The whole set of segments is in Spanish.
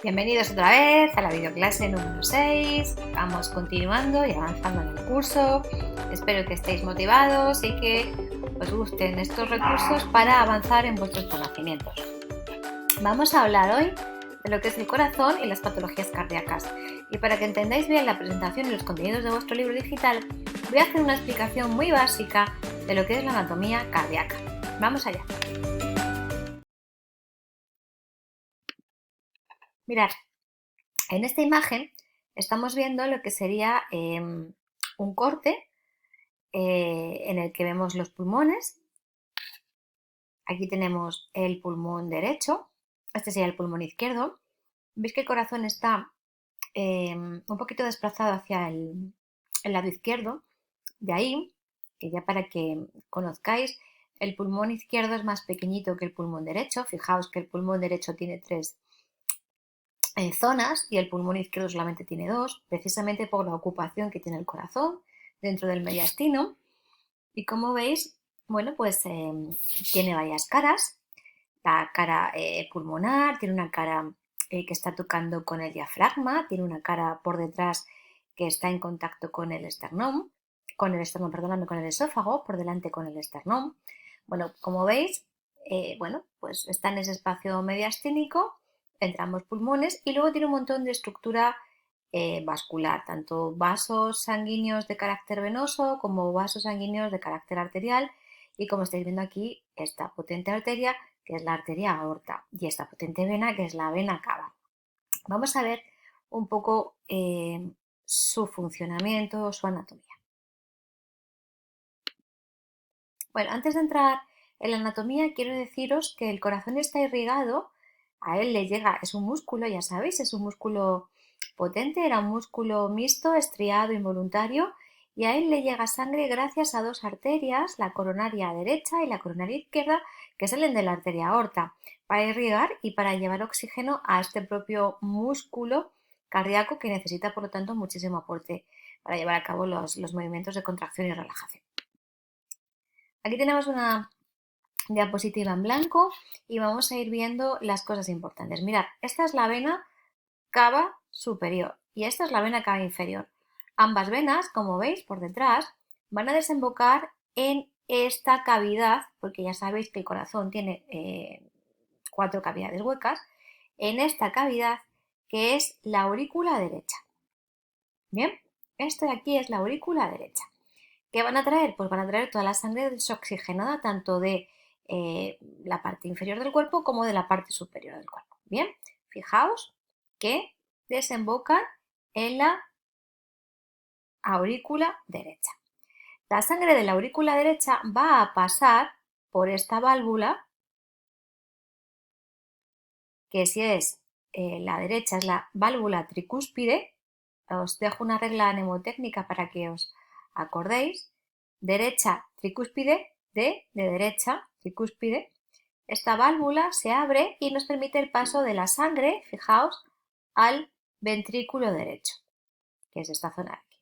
Bienvenidos otra vez a la videoclase número 6. Vamos continuando y avanzando en el curso. Espero que estéis motivados y que os gusten estos recursos para avanzar en vuestros conocimientos. Vamos a hablar hoy de lo que es el corazón y las patologías cardíacas. Y para que entendáis bien la presentación y los contenidos de vuestro libro digital, voy a hacer una explicación muy básica de lo que es la anatomía cardíaca. Vamos allá. Mirad, en esta imagen estamos viendo lo que sería un corte en el que vemos los pulmones. Aquí tenemos el pulmón derecho, este sería el pulmón izquierdo. Veis que el corazón está un poquito desplazado hacia el lado izquierdo. De ahí, que ya para que conozcáis, el pulmón izquierdo es más pequeñito que el pulmón derecho. Fijaos que el pulmón derecho tiene 3 zonas y el pulmón izquierdo solamente tiene 2, precisamente por la ocupación que tiene el corazón dentro del mediastino. Y como veis, bueno, pues tiene varias caras. La cara pulmonar, tiene una cara que está tocando con el diafragma, tiene una cara por detrás que está en contacto con el esternón, con el esófago, por delante con el esternón. Bueno, como veis, bueno, pues está en ese espacio mediastínico entre ambos pulmones y luego tiene un montón de estructura vascular, tanto vasos sanguíneos de carácter venoso como vasos sanguíneos de carácter arterial y como estáis viendo aquí, esta potente arteria que es la arteria aorta y esta potente vena que es la vena cava. Vamos a ver un poco su funcionamiento, su anatomía. Bueno, antes de entrar en la anatomía quiero deciros que el corazón está irrigado, a él le llega, es un músculo, ya sabéis, es un músculo potente, era un músculo mixto, estriado, involuntario, y a él le llega sangre gracias a 2 arterias, la coronaria derecha y la coronaria izquierda, que salen de la arteria aorta, para irrigar y para llevar oxígeno a este propio músculo cardíaco que necesita, por lo tanto, muchísimo aporte para llevar a cabo los movimientos de contracción y relajación. Aquí tenemos una diapositiva en blanco y vamos a ir viendo las cosas importantes. Mirad, esta es la vena cava superior y esta es la vena cava inferior. Ambas venas, como veis por detrás, van a desembocar en esta cavidad, porque ya sabéis que el corazón tiene 4 cavidades huecas, en esta cavidad que es la aurícula derecha. Bien, esto de aquí es la aurícula derecha. ¿Qué van a traer? Pues van a traer toda la sangre desoxigenada tanto de la parte inferior del cuerpo como de la parte superior del cuerpo. Bien, fijaos que desembocan en la aurícula derecha. La sangre de la aurícula derecha va a pasar por esta válvula, que si es la derecha es la válvula tricúspide. Os dejo una regla mnemotécnica para que os acordéis. Derecha tricúspide, de derecha tricúspide. Esta válvula se abre y nos permite el paso de la sangre, fijaos, al ventrículo derecho, que es esta zona de aquí.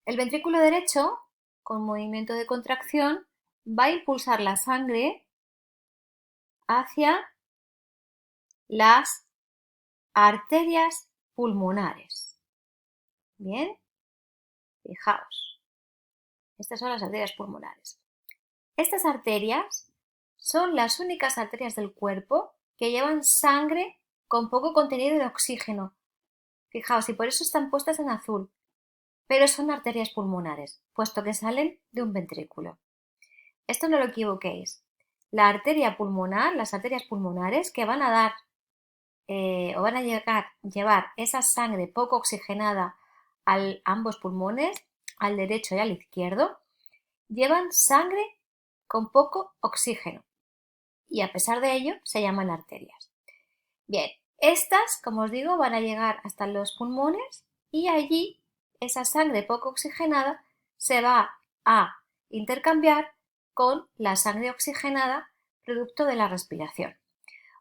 El ventrículo derecho, con movimiento de contracción, va a impulsar la sangre hacia las arterias pulmonares. Bien, fijaos, estas son las arterias pulmonares. Estas arterias son las únicas arterias del cuerpo que llevan sangre con poco contenido de oxígeno. Fijaos, y por eso están puestas en azul, pero son arterias pulmonares, puesto que salen de un ventrículo. Esto no lo equivoquéis. La arteria pulmonar, las arterias pulmonares que van a dar o van a llevar esa sangre poco oxigenada a ambos pulmones, al derecho y al izquierdo, llevan sangre con poco oxígeno y a pesar de ello se llaman arterias. Bien, estas, como os digo, van a llegar hasta los pulmones y allí esa sangre poco oxigenada se va a intercambiar con la sangre oxigenada producto de la respiración.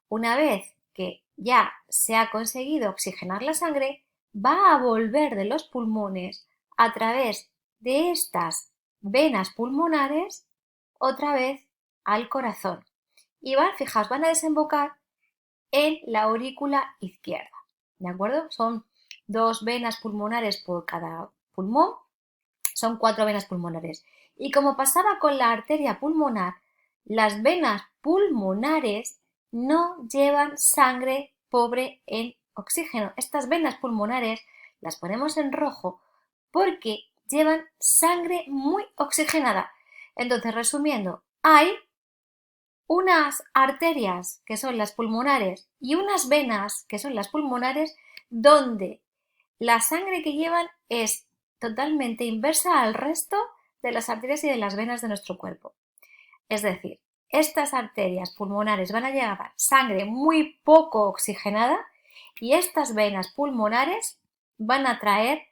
Una vez que ya se ha conseguido oxigenar la sangre, va a volver de los pulmones a través de estas venas pulmonares otra vez al corazón. Y fijaos, van a desembocar en la aurícula izquierda, ¿de acuerdo? Son 2 venas pulmonares por cada pulmón, son 4 venas pulmonares. Y como pasaba con la arteria pulmonar, las venas pulmonares no llevan sangre pobre en oxígeno. Estas venas pulmonares las ponemos en rojo porque llevan sangre muy oxigenada. Entonces, resumiendo, hay unas arterias que son las pulmonares y unas venas que son las pulmonares donde la sangre que llevan es totalmente inversa al resto de las arterias y de las venas de nuestro cuerpo. Es decir, estas arterias pulmonares van a llevar sangre muy poco oxigenada y estas venas pulmonares van a traer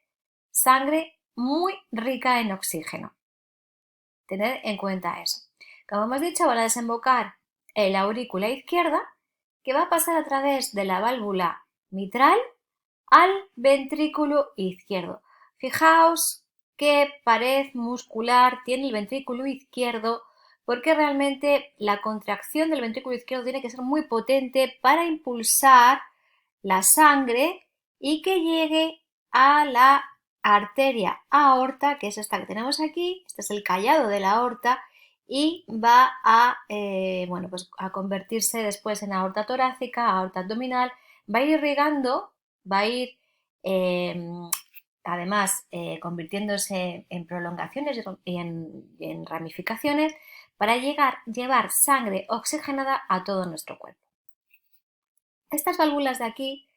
sangre muy rica en oxígeno. Tener en cuenta eso. Como hemos dicho, van a desembocar en la aurícula izquierda, que va a pasar a través de la válvula mitral al ventrículo izquierdo. Fijaos qué pared muscular tiene el ventrículo izquierdo, porque realmente la contracción del ventrículo izquierdo tiene que ser muy potente para impulsar la sangre y que llegue a la arteria aorta, que es esta que tenemos aquí. Este es el callado de la aorta y va a, pues a convertirse después en aorta torácica, aorta abdominal, va a ir irrigando, va a ir además convirtiéndose en prolongaciones y en ramificaciones para llevar sangre oxigenada a todo nuestro cuerpo. Estas válvulas de aquí,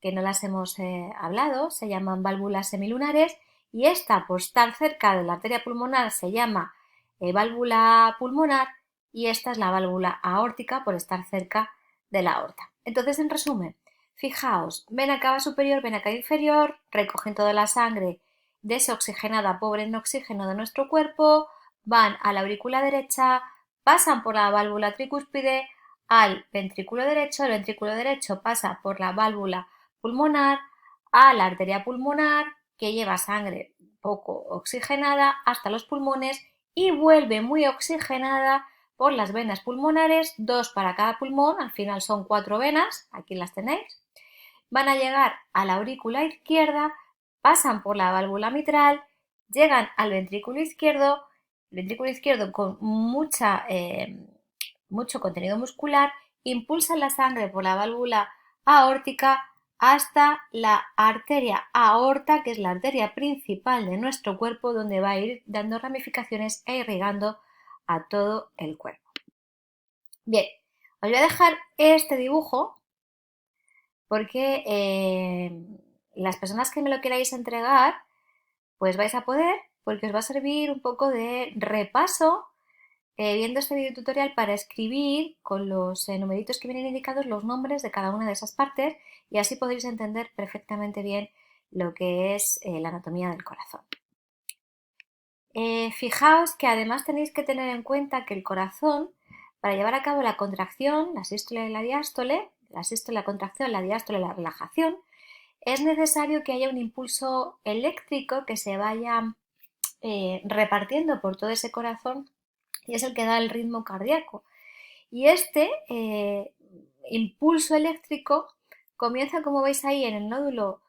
que no las hemos hablado, se llaman válvulas semilunares y esta, por estar cerca de la arteria pulmonar, se llama válvula pulmonar y esta es la válvula aórtica por estar cerca de la aorta. Entonces, en resumen, fijaos, vena cava superior, vena cava inferior, recogen toda la sangre desoxigenada, pobre en oxígeno de nuestro cuerpo, van a la aurícula derecha, pasan por la válvula tricúspide al ventrículo derecho, el ventrículo derecho pasa por la válvula pulmonar a la arteria pulmonar que lleva sangre poco oxigenada hasta los pulmones y vuelve muy oxigenada por las venas pulmonares, 2 para cada pulmón, al final son 4 venas, aquí las tenéis, van a llegar a la aurícula izquierda, pasan por la válvula mitral, llegan al ventrículo izquierdo con mucho contenido muscular, impulsan la sangre por la válvula aórtica hasta la arteria aorta, que es la arteria principal de nuestro cuerpo, donde va a ir dando ramificaciones e irrigando a todo el cuerpo. Bien, os voy a dejar este dibujo porque las personas que me lo queráis entregar, pues vais a poder, porque os va a servir un poco de repaso viendo este video tutorial para escribir con los numeritos que vienen indicados los nombres de cada una de esas partes y así podréis entender perfectamente bien lo que es la anatomía del corazón. Fijaos que además tenéis que tener en cuenta que el corazón, para llevar a cabo la contracción, la sístole y la diástole, la sístole, la contracción, la diástole, la relajación, es necesario que haya un impulso eléctrico que se vaya repartiendo por todo ese corazón y es el que da el ritmo cardíaco. Y este impulso eléctrico comienza, como veis ahí, en el nódulo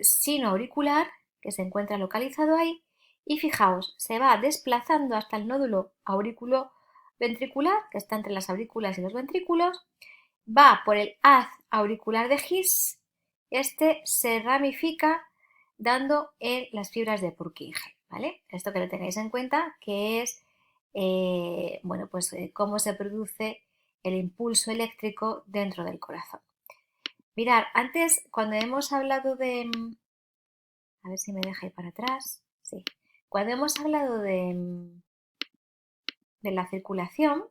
sinoauricular, que se encuentra localizado ahí, y fijaos, se va desplazando hasta el nódulo auriculoventricular, que está entre las aurículas y los ventrículos, va por el haz auricular de His, este se ramifica dando en las fibras de Purkinje, ¿vale? Esto que lo tengáis en cuenta, que es cómo se produce el impulso eléctrico dentro del corazón. Mirad, antes cuando hemos hablado de... A ver si me deja ir para atrás. Sí. Cuando hemos hablado de la circulación,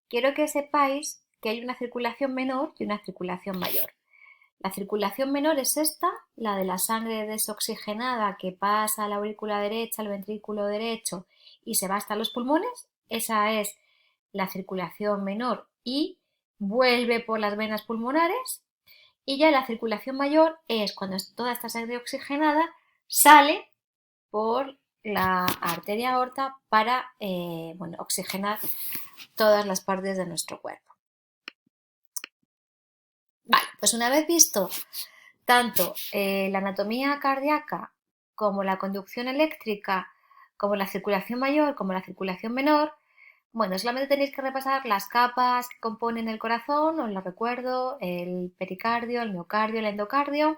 quiero que sepáis que hay una circulación menor y una circulación mayor. La circulación menor es esta, la de la sangre desoxigenada que pasa a la aurícula derecha, al ventrículo derecho y se va hasta los pulmones. Esa es la circulación menor y vuelve por las venas pulmonares. Y ya la circulación mayor es cuando toda esta sangre oxigenada sale por la arteria aorta para oxigenar todas las partes de nuestro cuerpo. Vale, pues una vez visto tanto la anatomía cardíaca como la conducción eléctrica, como la circulación mayor, como la circulación menor, bueno, solamente tenéis que repasar las capas que componen el corazón, os lo recuerdo, el pericardio, el miocardio, el endocardio,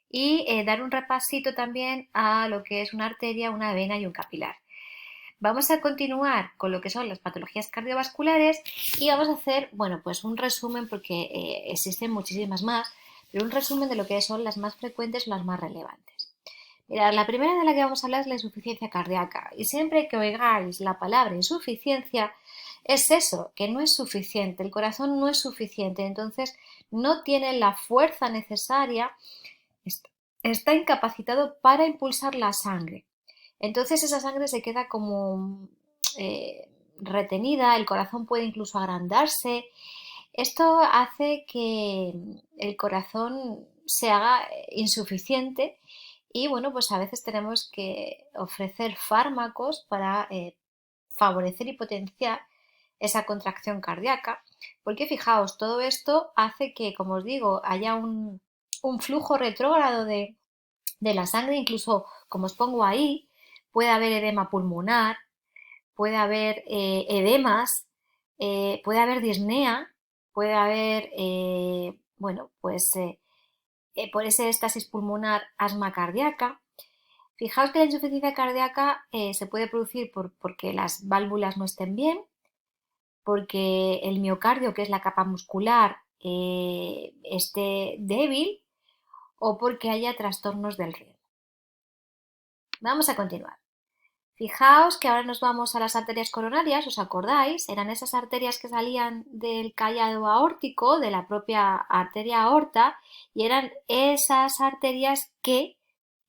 y dar un repasito también a lo que es una arteria, una vena y un capilar. Vamos a continuar con lo que son las patologías cardiovasculares y vamos a hacer, bueno, pues un resumen porque existen muchísimas más, pero un resumen de lo que son las más frecuentes o las más relevantes. Mirad, la primera de la que vamos a hablar es la insuficiencia cardíaca y siempre que oigáis la palabra insuficiencia es eso, que no es suficiente, el corazón no es suficiente, entonces no tiene la fuerza necesaria, está incapacitado para impulsar la sangre. Entonces esa sangre se queda como retenida, el corazón puede incluso agrandarse. Esto hace que el corazón se haga insuficiente y bueno, pues a veces tenemos que ofrecer fármacos para favorecer y potenciar esa contracción cardíaca, porque fijaos, todo esto hace que, como os digo, haya un flujo retrógrado de la sangre, incluso como os pongo ahí, puede haber edema pulmonar, puede haber edemas, puede haber disnea, puede haber, bueno, pues por ese éstasis pulmonar, asma cardíaca. Fijaos que la insuficiencia cardíaca se puede producir porque las válvulas no estén bien, porque el miocardio, que es la capa muscular, esté débil o porque haya trastornos del riego. Vamos a continuar. Fijaos que ahora nos vamos a las arterias coronarias, ¿os acordáis? Eran esas arterias que salían del callado aórtico, de la propia arteria aorta, y eran esas arterias que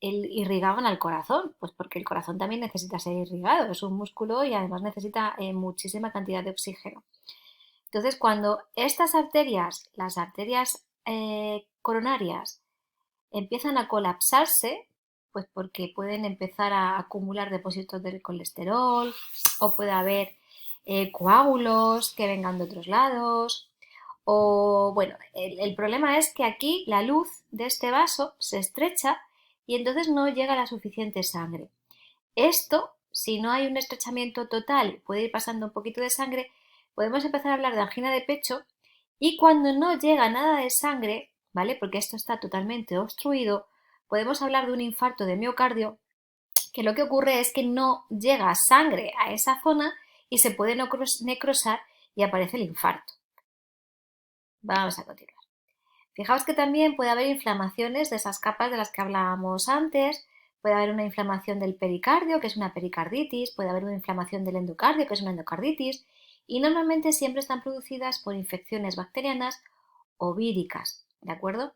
irrigaban al corazón, pues porque el corazón también necesita ser irrigado, es un músculo y además necesita muchísima cantidad de oxígeno. Entonces, cuando estas arterias, las arterias coronarias, empiezan a colapsarse, pues porque pueden empezar a acumular depósitos de colesterol o puede haber coágulos que vengan de otros lados. O bueno, el problema es que aquí la luz de este vaso se estrecha y entonces no llega la suficiente sangre. Esto, si no hay un estrechamiento total, puede ir pasando un poquito de sangre, podemos empezar a hablar de angina de pecho y cuando no llega nada de sangre, ¿vale? Porque esto está totalmente obstruido, podemos hablar de un infarto de miocardio, que lo que ocurre es que no llega sangre a esa zona y se puede necrosar y aparece el infarto. Vamos a continuar. Fijaos que también puede haber inflamaciones de esas capas de las que hablábamos antes, puede haber una inflamación del pericardio, que es una pericarditis, puede haber una inflamación del endocardio, que es una endocarditis, y normalmente siempre están producidas por infecciones bacterianas o víricas, ¿de acuerdo?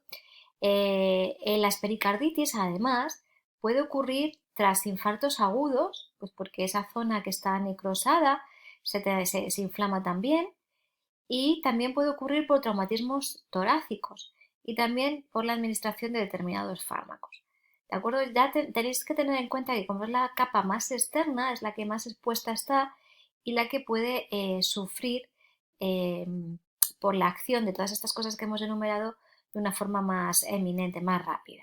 En las pericarditis, además, puede ocurrir tras infartos agudos, pues porque esa zona que está necrosada se inflama también, y también puede ocurrir por traumatismos torácicos y también por la administración de determinados fármacos. ¿De acuerdo? Ya tenéis que tener en cuenta que como es la capa más externa, es la que más expuesta está y la que puede sufrir eh, por la acción de todas estas cosas que hemos enumerado de una forma más eminente, más rápida.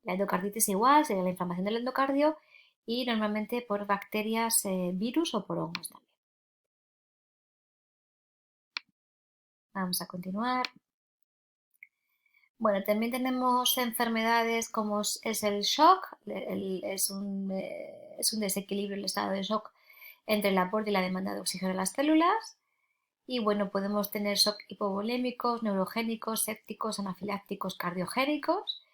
La endocarditis igual, sería la inflamación del endocardio y normalmente por bacterias, virus o por hongos también. Vamos a continuar. Bueno, también tenemos enfermedades como es el shock, es un desequilibrio el estado de shock entre el aporte y la demanda de oxígeno en las células. Y bueno, podemos tener shock hipovolémicos, neurogénicos, sépticos, anafilácticos, cardiogénicos.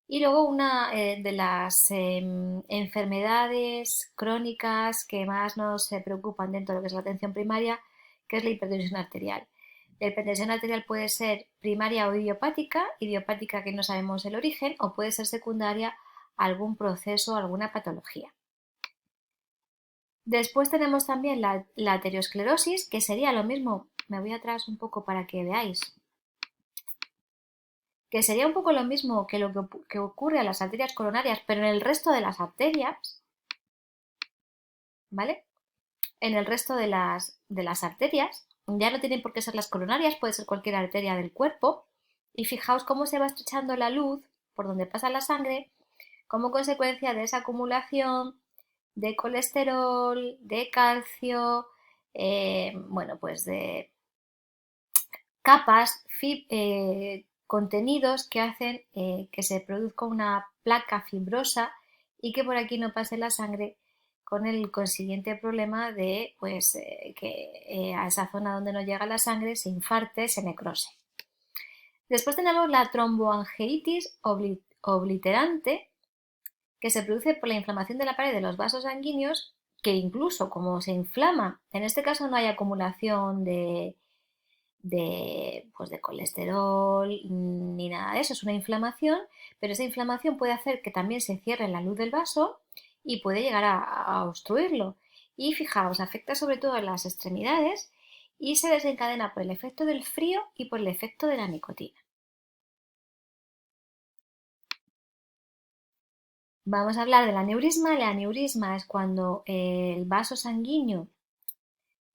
Y luego una de las enfermedades crónicas que más nos preocupan dentro de lo que es la atención primaria, que es la hipertensión arterial. La hipertensión arterial puede ser primaria o idiopática que no sabemos el origen, o puede ser secundaria a algún proceso, alguna patología. Después tenemos también la arteriosclerosis, que sería lo mismo, me voy atrás un poco para que veáis, que sería un poco lo mismo que lo que ocurre a las arterias coronarias, pero en el resto de las arterias, ¿vale? En el resto de las arterias, ya no tienen por qué ser las coronarias, puede ser cualquier arteria del cuerpo, Y fijaos cómo se va estrechando la luz por donde pasa la sangre como consecuencia de esa acumulación de colesterol, de calcio, bueno, pues de capas, contenidos que hacen que se produzca una placa fibrosa y que por aquí no pase la sangre con el consiguiente problema de pues, que a esa zona donde no llega la sangre se infarte, se necrose. Después tenemos la tromboangiitis obliterante, que se produce por la inflamación de la pared de los vasos sanguíneos, que incluso como se inflama, en este caso no hay acumulación pues de colesterol ni nada de eso, es una inflamación, pero esa inflamación puede hacer que también se cierre la luz del vaso y puede llegar a obstruirlo. Y fijaos, afecta sobre todo a las extremidades y se desencadena por el efecto del frío y por el efecto de la nicotina. Vamos a hablar del aneurisma. El aneurisma es cuando el vaso sanguíneo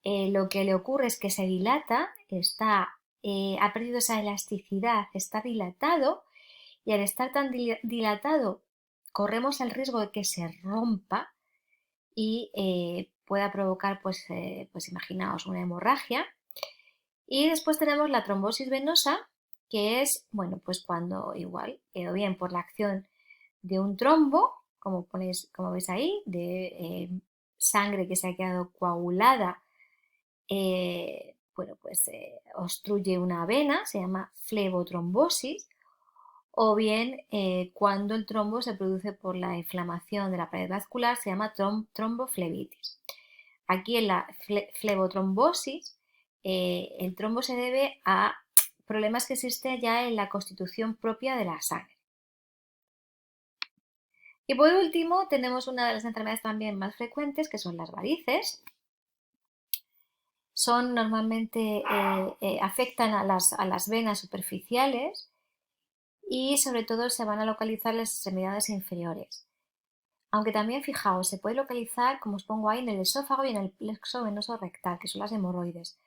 lo que le ocurre es que se dilata, ha perdido esa elasticidad, está dilatado y al estar tan dilatado corremos el riesgo de que se rompa y pueda provocar, pues imaginaos, una hemorragia. Y después tenemos la trombosis venosa, que es, bueno, pues cuando igual, o bien por la acción de un trombo, como veis ahí, de sangre que se ha quedado coagulada, bueno, pues obstruye una vena, se llama flebotrombosis, o bien cuando el trombo se produce por la inflamación de la pared vascular, se llama tromboflebitis. Aquí en la flebotrombosis, el trombo se debe a problemas que existen ya en la constitución propia de la sangre. Y por último, tenemos una de las enfermedades también más frecuentes, que son las varices. Son normalmente, afectan a las venas superficiales y sobre todo se van a localizar en las extremidades inferiores. Aunque también, fijaos, se puede localizar, como os pongo ahí, en el esófago y en el plexo venoso rectal, que son las hemorroides.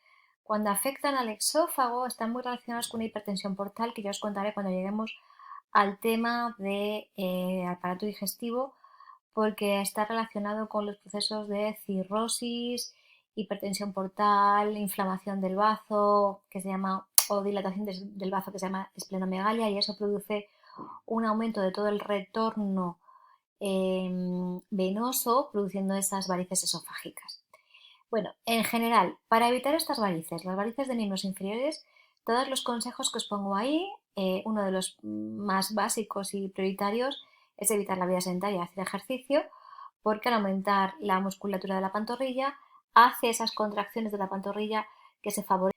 Cuando afectan al esófago están muy relacionados con una hipertensión portal, que ya os contaré cuando lleguemos al tema del aparato digestivo, porque está relacionado con los procesos de cirrosis, hipertensión portal, inflamación del bazo, que se llama, o dilatación del bazo, que se llama esplenomegalia, y eso produce un aumento de todo el retorno venoso, produciendo esas varices esofágicas. Bueno, en general, para evitar estas varices, las varices de miembros inferiores, todos los consejos que os pongo ahí, uno de los más básicos y prioritarios es evitar la vida sedentaria y hacer ejercicio, porque al aumentar la musculatura de la pantorrilla, hace esas contracciones de la pantorrilla que se favorecen.